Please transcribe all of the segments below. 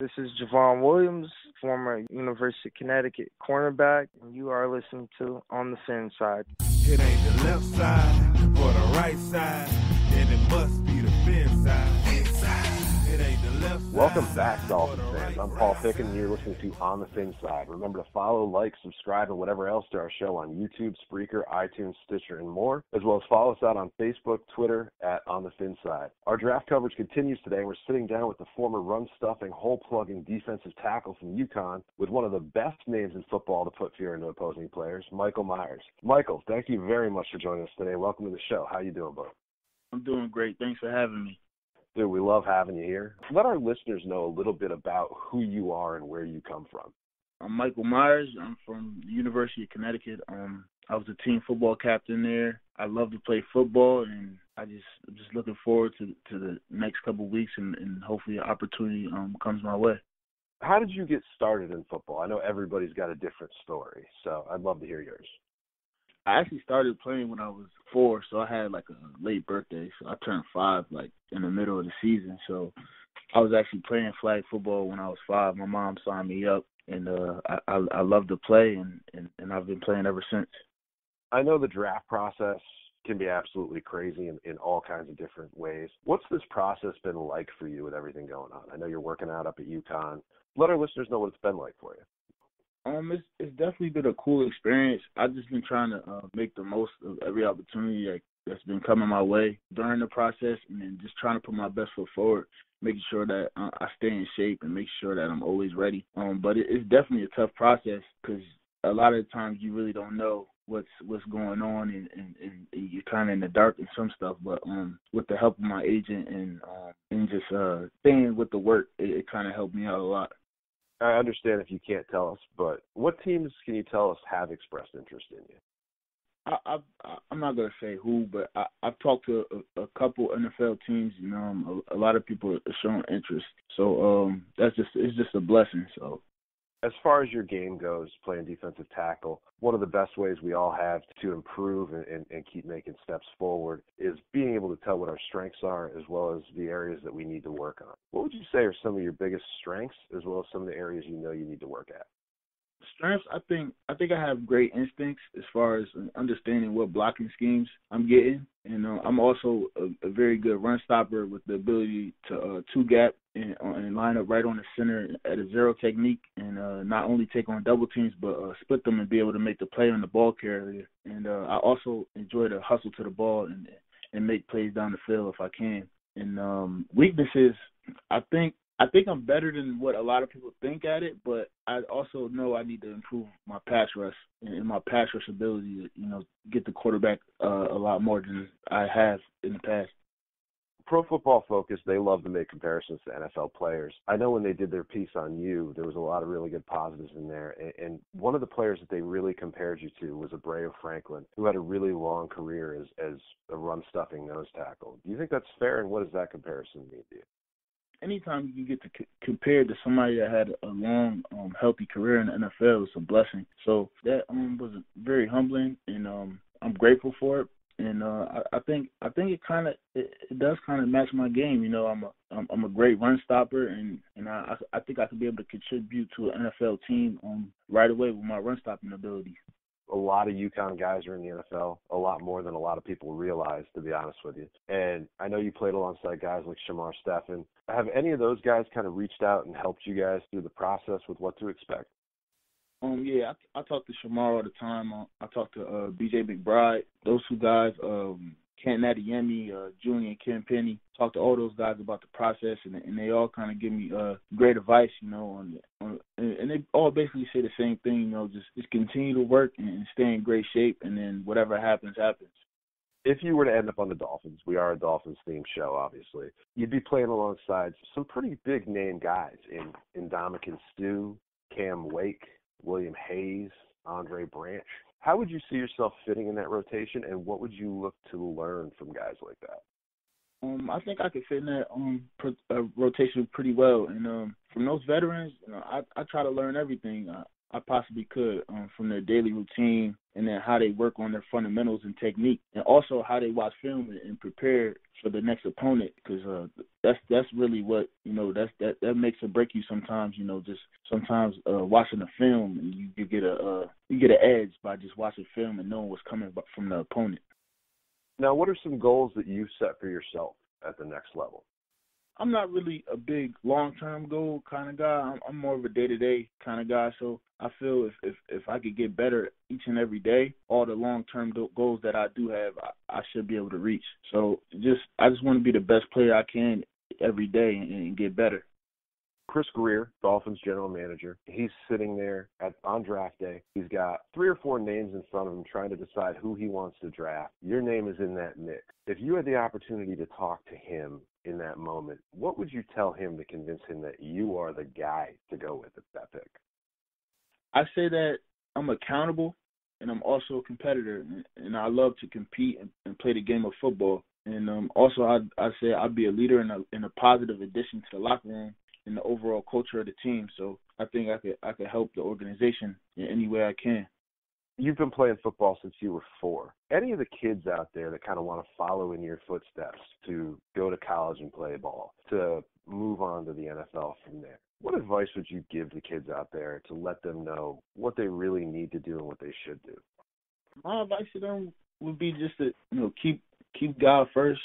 This is Javon Williams, former University of Connecticut cornerback, and you are listening to On the Fin Side. It ain't the left side or the right side, then it must be the fin side. It ain't the left side. Welcome back, Dolphins fans. I'm Paul Ficken, and you're listening to On the Fin Side. Remember to follow, like, subscribe, and whatever else to our show on YouTube, Spreaker, iTunes, Stitcher, and more, as well as follow us out on Facebook, Twitter, at On the Fin Side. Our draft coverage continues today. We're sitting down with the former run-stuffing, hole-plugging defensive tackle from UConn with one of the best names in football to put fear into opposing players, Mikal Myers. Mikal, thank you very much for joining us today. Welcome to the show. How you doing, bud? I'm doing great. Thanks for having me. Dude, we love having you here. Let our listeners know a little bit about who you are and where you come from. I'm Mikal Myers. I'm from the University of Connecticut. I was a team football captain there. I love to play football, and I'm just looking forward to the next couple of weeks, and hopefully an opportunity comes my way. How did you get started in football? I know everybody's got a different story, so I'd love to hear yours. I actually started playing when I was 4, so I had like a late birthday. So I turned 5 like in the middle of the season. So I was actually playing flag football when I was 5. My mom signed me up, and I love to play, and I've been playing ever since. I know the draft process can be absolutely crazy in all kinds of different ways. What's this process been like for you with everything going on? I know you're working out up at UConn. Let our listeners know what it's been like for you. It's definitely been a cool experience. I've just been trying to make the most of every opportunity that's been coming my way during the process, and then just trying to put my best foot forward, making sure that I stay in shape and make sure that I'm always ready. But it's definitely a tough process because a lot of the times you really don't know what's going on, and you're kind of in the dark in some stuff. But with the help of my agent and just staying with the work, it kind of helped me out a lot. I understand if you can't tell us, but what teams can you tell us have expressed interest in you? I'm not going to say who, but I've talked to a couple NFL teams. You know, a lot of people are showing interest. So it's just a blessing. So, as far as your game goes, playing defensive tackle, one of the best ways we all have to improve and keep making steps forward is being able to tell what our strengths are as well as the areas that we need to work on. What would you say are some of your biggest strengths as well as some of the areas you know you need to work at? Strengths, I think I have great instincts as far as understanding what blocking schemes I'm getting, and I'm also a very good run stopper with the ability to two-gap and line up right on the center at a zero technique, and not only take on double teams but split them and be able to make the play on the ball carrier. And I also enjoy to hustle to the ball and make plays down the field if I can. And weaknesses, I think I'm better than what a lot of people think at it, but I also know I need to improve my pass rush and my pass rush ability to, get the quarterback a lot more than I have in the past. Pro Football Focus, they love to make comparisons to NFL players. I know when they did their piece on you, there was a lot of really good positives in there. And one of the players that they really compared you to was Abreu Franklin, who had a really long career as a run-stuffing nose tackle. Do you think that's fair, and what does that comparison mean to you? Anytime you get to compare to somebody that had a long, healthy career in the NFL, it's a blessing. So that was very humbling, and I'm grateful for it. And I think it does kind of match my game. I'm a great run stopper, and I think I could be able to contribute to an NFL team right away with my run stopping ability. A lot of UConn guys are in the NFL, a lot more than a lot of people realize, to be honest with you. And I know you played alongside guys like Shamar Stephen. Have any of those guys kind of reached out and helped you guys through the process with what to expect? Yeah, I talk to Shamar all the time. I talk to B.J. McBride. Those two guys, Kent Adeyemi, Junior and Ken Penny, talk to all those guys about the process, and they all kind of give me great advice, and they all basically say the same thing, just continue to work and stay in great shape, and then whatever happens, happens. If you were to end up on the Dolphins, we are a Dolphins-themed show, obviously, you'd be playing alongside some pretty big-name guys in Ndamukong Suh, Cam Wake, William Hayes, Andre Branch. How would you see yourself fitting in that rotation, and what would you look to learn from guys like that? I think I could fit in that rotation pretty well. And from those veterans, I try to learn everything I possibly could from their daily routine, and then how they work on their fundamentals and technique, and also how they watch film and prepare for the next opponent, because that's really what, that makes or break you sometimes. Just sometimes watching a film, and you get an edge by just watching film and knowing what's coming from the opponent. Now, what are some goals that you've set for yourself at the next level? I'm not really a big long-term goal kind of guy. I'm more of a day-to-day kind of guy. So I feel if I could get better each and every day, all the long-term goals that I do have, I should be able to reach. So I just want to be the best player I can every day and get better. Chris Greer, Dolphins general manager, he's sitting there on draft day. He's got 3 or 4 names in front of him trying to decide who he wants to draft. Your name is in that mix. If you had the opportunity to talk to him in that moment, what would you tell him to convince him that you are the guy to go with at that pick? I say that I'm accountable and I'm also a competitor, and I love to compete and play the game of football. And also I say I'd be a leader and a positive addition to the locker room and the overall culture of the team. So I think I could help the organization in any way I can. You've been playing football since you were 4. Any of the kids out there that kind of want to follow in your footsteps to go to college and play ball, to move on to the NFL from there, what advice would you give the kids out there to let them know what they really need to do and what they should do? My advice to them would be just to keep God first,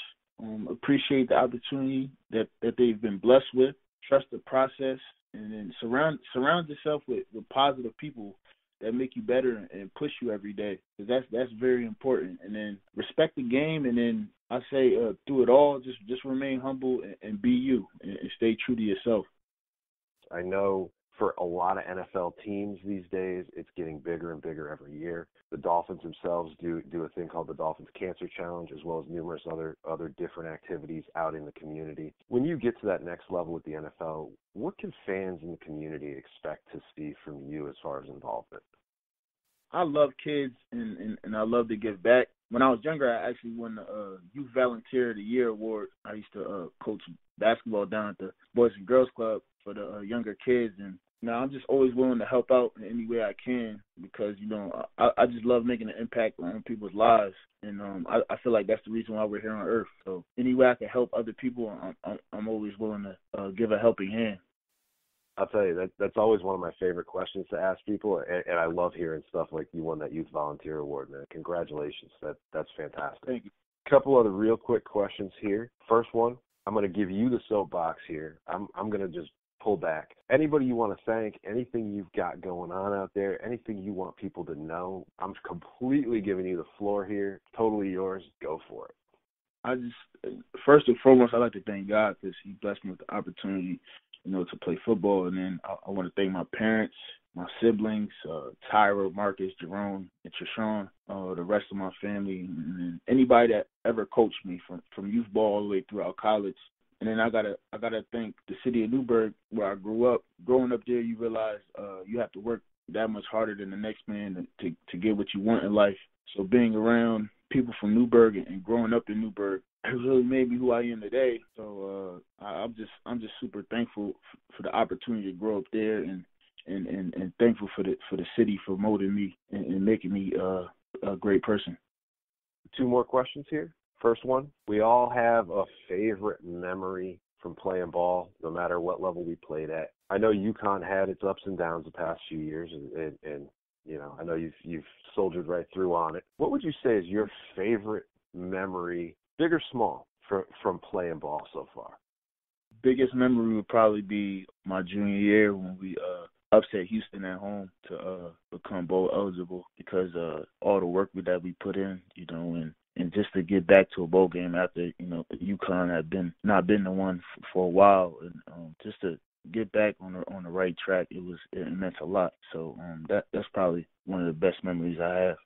appreciate the opportunity that they've been blessed with, trust the process, and then surround yourself with positive people that make you better and push you every day. Because that's very important. And then respect the game, and then I say through it all, just remain humble and be you and stay true to yourself. I know for a lot of NFL teams these days, it's getting bigger and bigger every year. The Dolphins themselves do a thing called the Dolphins Cancer Challenge, as well as numerous other different activities out in the community. When you get to that next level with the NFL, what can fans in the community expect to see from you as far as involvement? I love kids and I love to give back. When I was younger, I actually won the Youth Volunteer of the Year award. I used to coach basketball down at the Boys and Girls Club for the younger kids, and I'm just always willing to help out in any way I can because I just love making an impact on people's lives, and I feel like that's the reason why we're here on Earth. So any way I can help other people, I'm always willing to give a helping hand. I'll tell you, that's always one of my favorite questions to ask people, and I love hearing stuff like you won that Youth Volunteer Award, man. Congratulations. That's fantastic. Thank you. A couple other real quick questions here. First one, I'm going to give you the soapbox here. I'm going to just pull back. Anybody you want to thank, anything you've got going on out there, anything you want people to know, I'm completely giving you the floor here. Totally yours. Go for it. I just, first and foremost, I'd like to thank God because he blessed me with the opportunity to play football. And then I want to thank my parents, my siblings, Tyra, Marcus, Jerome, and Treshawn, the rest of my family, and anybody that ever coached me from youth ball all the way throughout college. And then I gotta thank the city of Newburgh where I grew up. Growing up there, you realize you have to work that much harder than the next man to get what you want in life. So being around people from Newburgh and growing up in Newburgh has really made me who I am today. So I'm just super thankful for the opportunity to grow up there and thankful for the city for molding me and making me a great person. 2 more questions here. First one, we all have a favorite memory from playing ball, no matter what level we played at. I know UCONN had its ups and downs the past few years, and I know you've soldiered right through on it. What would you say is your favorite memory, big or small, from playing ball so far? Biggest memory would probably be my junior year when we upset Houston at home to become bowl eligible because all the work that we put in, and just to get back to a bowl game after UConn had not been the one for a while, and just to get back on the right track, it meant a lot. So that's probably one of the best memories I have.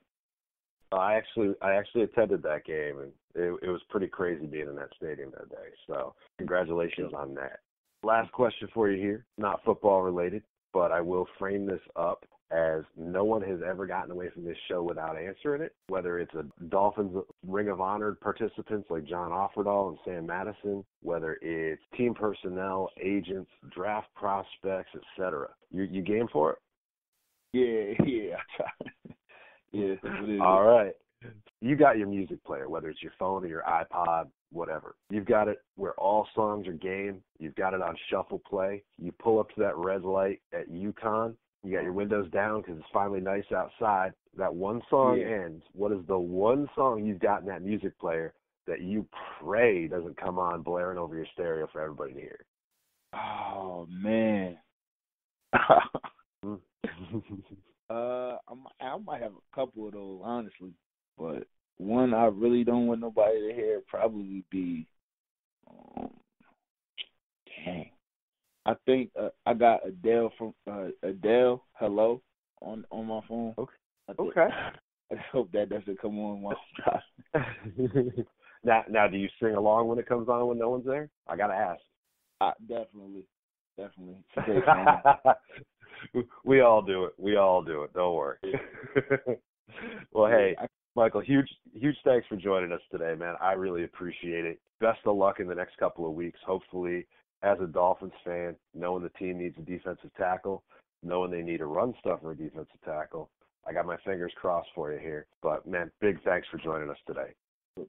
I actually attended that game, and it was pretty crazy being in that stadium that day. So congratulations on that. Last question for you here, not football related, but I will frame this up as no one has ever gotten away from this show without answering it, whether it's a Dolphins Ring of Honor participants like John Offerdahl and Sam Madison, whether it's team personnel, agents, draft prospects, etc. You game for it? Yeah, I try. Yeah. All right. You got your music player, whether it's your phone or your iPod, whatever. You've got it where all songs are game. You've got it on shuffle play. You pull up to that red light at UCONN. You got your windows down because it's finally nice outside. That one song ends. What is the one song you've got in that music player that you pray doesn't come on blaring over your stereo for everybody to hear? Oh, man. I might have a couple of those, honestly. But one I really don't want nobody to hear probably would be, dang. I think I got Adele from Adele, Hello, on my phone. Okay. I hope that doesn't come on while I'm driving. Now, do you sing along when it comes on when no one's there? I got to ask. Definitely. It's a great song. We all do it. Don't worry. Well, hey, Michael, huge thanks for joining us today, man. I really appreciate it. Best of luck in the next couple of weeks. Hopefully, as a Dolphins fan, knowing the team needs a defensive tackle, knowing they need a run stuffer defensive tackle, I got my fingers crossed for you here. But, man, big thanks for joining us today.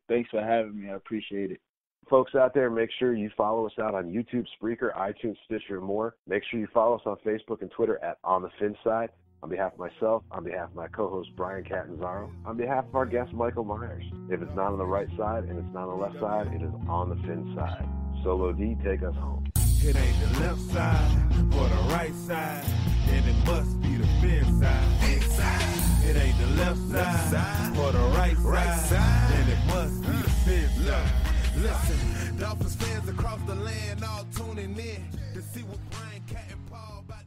Thanks for having me. I appreciate it. Folks out there, make sure you follow us out on YouTube, Spreaker, iTunes, Stitcher, and more. Make sure you follow us on Facebook and Twitter at On the Fin Side. On behalf of myself, on behalf of my co-host Brian Catanzaro, on behalf of our guest Michael Myers, if it's not on the right side and it's not on the left side, it is on the fin side. Solo D, take us home. It ain't the left side or the right side, then it must be the fin side. Inside. It ain't the left side or the right side, then it must be the fin side. Listen, Dolphins fans across the land all tuning in to see what Brian Cat and Paul about